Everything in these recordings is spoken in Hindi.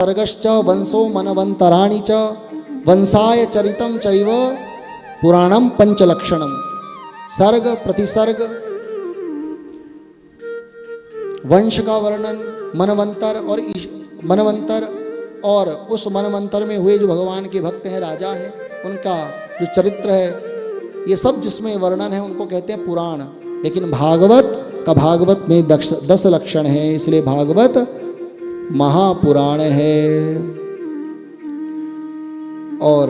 सर्गश्च वंशो मनवंतराणि च वंशाय चरितम चैव पुराणम पंचलक्षणम। सर्ग प्रतिसर्ग, वंश का वर्णन, मनवंतर और उस मनवंतर में हुए जो भगवान के भक्त हैं, राजा हैं, उनका जो चरित्र है, ये सब जिसमें वर्णन है उनको कहते हैं पुराण। लेकिन भागवत में 10 लक्षण हैं, इसलिए भागवत महापुराण है। और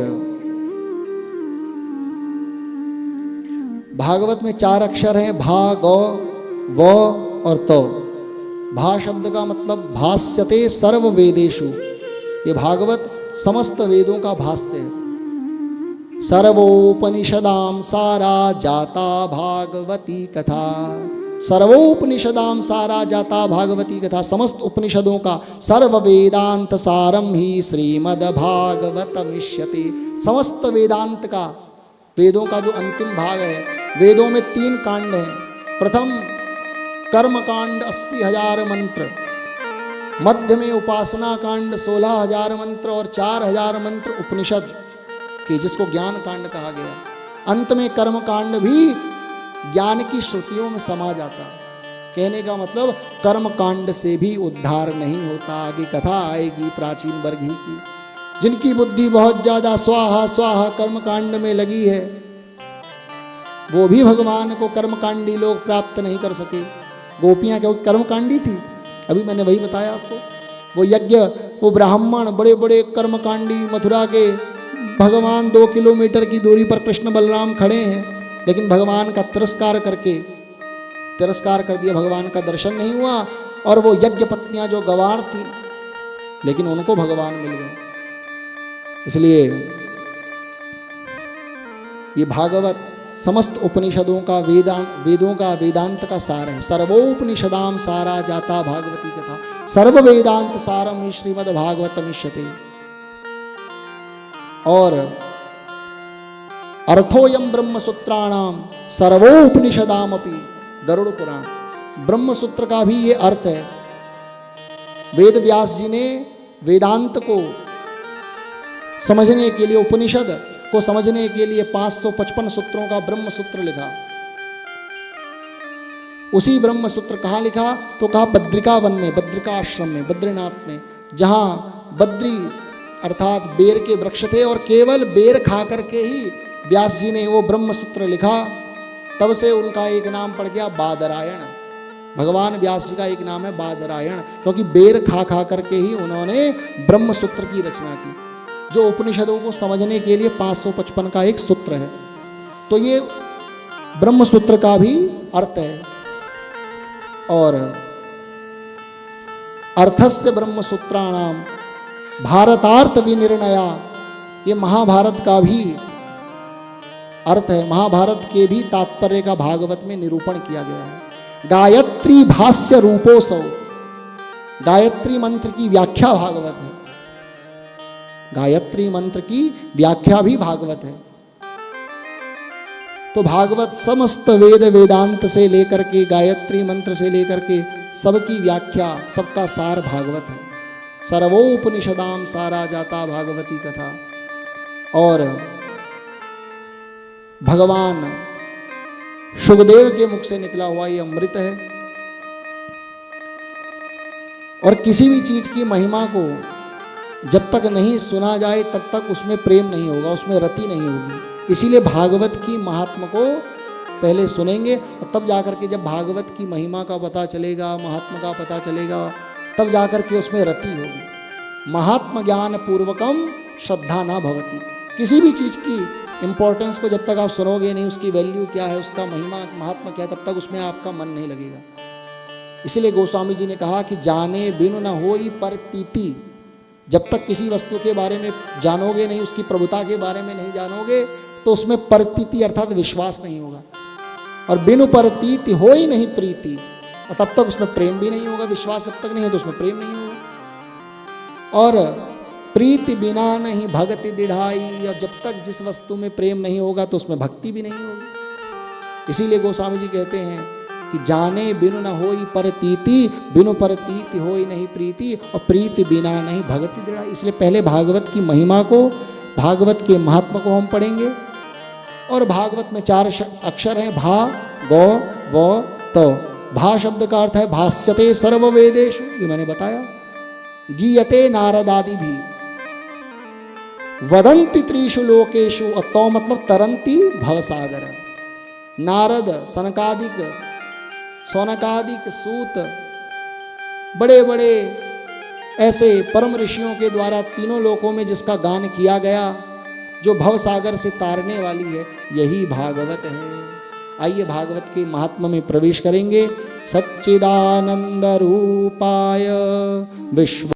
भागवत में 4 अक्षर हैं, भा, गौ, व और तो। भा शब्द का मतलब भाष्यते सर्व वेदेषु, ये भागवत समस्त वेदों का भाष्य है। सर्वोपनिषदाम सारा जाता भागवती कथा, सर्वोपनिषदाम सारा जाता भागवती कथा, समस्त उपनिषदों का सर्व वेदांत सारम ही श्रीमद् भागवतमिष्यते। समस्त वेदांत का, वेदों का जो अंतिम भाग है, वेदों में 3 कांड हैं। प्रथम कर्म कांड 80,000 मंत्र, मध्य में उपासना कांड 16,000 मंत्र और 4,000 मंत्र उपनिषद के, जिसको ज्ञान कांड कहा गया। अंत में कर्म कांड भी ज्ञान की श्रुतियों में समा जाता। कहने का मतलब कर्म कांड से भी उद्धार नहीं होता। आगे कथा आएगी प्राचीन वर्ग ही की, जिनकी बुद्धि बहुत ज्यादा स्वाहा स्वाहा कर्म कांड में लगी है, वो भी भगवान को कर्मकांडी लोग प्राप्त नहीं कर सके। गोपियां क्योंकि कर्मकांडी थी, अभी मैंने वही बताया आपको। वो यज्ञ, वो ब्राह्मण बड़े बड़े कर्मकांडी, मथुरा के भगवान 2 किलोमीटर की दूरी पर कृष्ण बलराम खड़े हैं, लेकिन भगवान का तिरस्कार कर दिया, भगवान का दर्शन नहीं हुआ। और वो यज्ञ पत्नियां जो गवार थी, लेकिन उनको भगवान मिल गए। इसलिए ये भागवत समस्त उपनिषदों का वेदों का वेदांत का सार है। सर्वोपनिषदाम सारा जाता भागवती कथा, सर्व वेदांत सारम ही श्रीमद् भागवतमिष्यते। और अर्थोयम ब्रह्मसूत्राणाम सर्वोपनिषदामपि, गरुड़ पुराण, ब्रह्मसूत्र का भी ये अर्थ है। वेद व्यास जी ने वेदांत को समझने के लिए, उपनिषद को समझने के लिए 555 सूत्रों का ब्रह्म सूत्र लिखा। उसी ब्रह्म सूत्र कहाँ लिखा? तो कहा बद्रिका वन में, बद्रिका आश्रम में, बद्रीनाथ में, जहाँ बद्री अर्थात बेर के वृक्ष थे और केवल बेर खा करके ही व्यास जी ने वो ब्रह्म सूत्र लिखा। तब से उनका एक नाम पड़ गया बादरायण। भगवान व्यास जी का एक नाम है बादरायण, क्योंकि बेर खा करके ही उन्होंने ब्रह्म सूत्र की रचना की, जो उपनिषदों को समझने के लिए 555 का एक सूत्र है। तो ये ब्रह्म सूत्र का भी अर्थ है। और अर्थस्य ब्रह्म सूत्राणाम भारतार्थ विनिर्णया, ये महाभारत का भी अर्थ है। महाभारत के भी तात्पर्य का भागवत में निरूपण किया गया है। गायत्री भाष्य रूपोसौ, गायत्री मंत्र की व्याख्या भागवत है। गायत्री मंत्र की व्याख्या भी भागवत है। तो भागवत समस्त वेद वेदांत से लेकर के, गायत्री मंत्र से लेकर के सबकी व्याख्या, सबका सार भागवत है। सर्वोपनिषदाम सारा जाता भागवती कथा। और भगवान शुकदेव के मुख से निकला हुआ ये अमृत है। और किसी भी चीज की महिमा को जब तक नहीं सुना जाए तब तक उसमें प्रेम नहीं होगा, उसमें रति नहीं होगी। इसीलिए भागवत की महात्मा को पहले सुनेंगे और तब जाकर के जब भागवत की महिमा का पता चलेगा, महात्मा का पता चलेगा, तब जाकर के उसमें रति होगी। महात्मा ज्ञान पूर्वकम श्रद्धा ना भवती। किसी भी चीज़ की इम्पोर्टेंस को जब तक आप सुनोगे नहीं, उसकी वैल्यू क्या है, उसका महिमा महात्मा क्या है, तब तक उसमें आपका मन नहीं लगेगा। इसीलिए गोस्वामी जी ने कहा कि जाने बिनु न होई परतीति। जब तक किसी वस्तु के बारे में जानोगे नहीं, उसकी प्रभुता के बारे में नहीं जानोगे, तो उसमें परतीति अर्थात विश्वास नहीं होगा। और बिनु परतीति हो ही नहीं प्रीति, और तब तक उसमें प्रेम भी नहीं होगा। विश्वास जब तक नहीं है तो उसमें प्रेम नहीं होगा। और प्रीति बिना नहीं भक्ति दिढ़ाई, और जब तक जिस वस्तु में प्रेम नहीं होगा तो उसमें भक्ति भी नहीं होगी। इसीलिए गोस्वामी जी कहते हैं कि जाने बिनु न होई परतीति, बिनु परतीति होई नहीं प्रीति, और प्रीति बिना नहीं भगति दृढ़। इसलिए पहले भागवत की महिमा को, भागवत के महात्मा को हम पढ़ेंगे। और भागवत में 4 अक्षर हैं, भा, गौ, व, तो। भा शब्द का अर्थ है भाष्यते सर्ववेदेषु, ये मैंने बताया। गीयते नारदादि भी, वदंति त्रिषु लोकेषु, और तो मतलब तरंती भवसागर। नारद, सनकादिक, सौनकादिक, सूत, बड़े बड़े ऐसे परम ऋषियों के द्वारा तीनों लोकों में जिसका गान किया गया, जो भवसागर से तारने वाली है, यही भागवत है। आइए भागवत के महात्मा में प्रवेश करेंगे। सच्चिदानंद रूपाय विश्व